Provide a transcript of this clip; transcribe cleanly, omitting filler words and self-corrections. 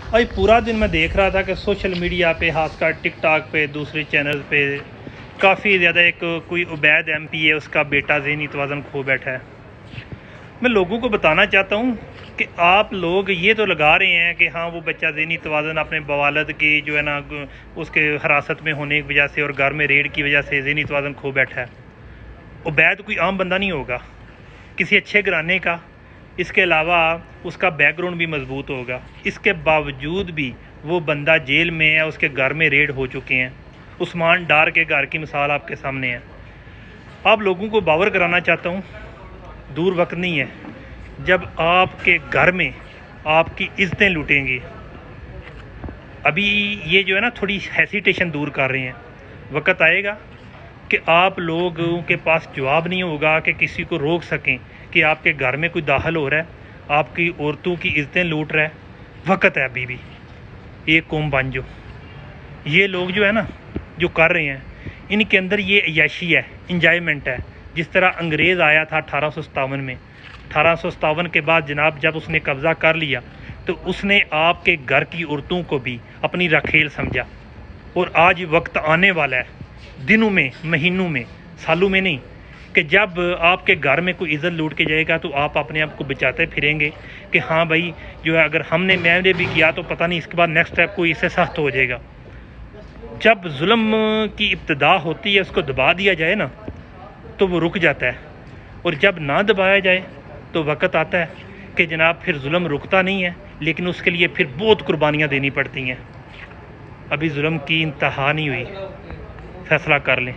اور पूरा दिन मैं देख रहा था कि सोशल मीडिया पे खास कर टिक टॉक पे दूसरे चैनल पे काफ़ी ज़्यादा एक कोई उबैद MP है, उसका बेटा ज़हनी तवाज़ुन खो बैठा है। मैं लोगों को बताना चाहता हूँ कि आप लोग ये तो लगा रहे हैं कि हाँ वो बच्चा ज़हनी तवाज़ुन अपने बवालद की जो है ना उसके हिरासत में होने की वजह से और घर में रेड की वजह से ज़हनी तवाज़ुन खो बैठा है। उबैद कोई आम बंदा नहीं होगा, किसी अच्छे घराने का, इसके अलावा उसका बैकग्राउंड भी मजबूत होगा। इसके बावजूद भी वो बंदा जेल में है, उसके घर में रेड हो चुके हैं। उस्मान डार के घर की मिसाल आपके सामने है। आप लोगों को बावर कराना चाहता हूँ, दूर वक्त नहीं है जब आपके घर में आपकी इज्जतें लूटेंगी। अभी ये जो है ना थोड़ी हेसिटेशन दूर कर रहे हैं, वक्त आएगा कि आप लोगों के पास जवाब नहीं होगा कि किसी को रोक सकें कि आपके घर में कोई दाखिल हो रहा है, आपकी औरतों की इज्जतें लूट रहा है। वक्त है अभी भी, ये कौम बन जो ये लोग जो है ना जो कर रहे हैं, इनके अंदर ये अय्याशी है, इंजॉयमेंट है। जिस तरह अंग्रेज़ आया था 1857 में, 1857 के बाद जनाब जब उसने कब्ज़ा कर लिया तो उसने आपके घर की औरतों को भी अपनी रखेल समझा। और आज वक्त आने वाला है, दिनों में, महीनों में, सालों में नहीं, कि जब आपके घर में कोई इज़्ज़त लूट के जाएगा तो आप अपने आप को बचाते फिरेंगे कि हाँ भाई जो है अगर मैंने भी किया तो पता नहीं इसके बाद नेक्स्ट स्टेप कोई इससे सख्त हो जाएगा। जब जुल्म की इब्तिदा होती है उसको दबा दिया जाए ना तो वो रुक जाता है, और जब ना दबाया जाए तो वक्त आता है कि जनाब फिर जुल्म रुकता नहीं है, लेकिन उसके लिए फिर बहुत कुर्बानियाँ देनी पड़ती हैं। अभी जुल्म की इंतहा नहीं हुई, फैसला कर लें।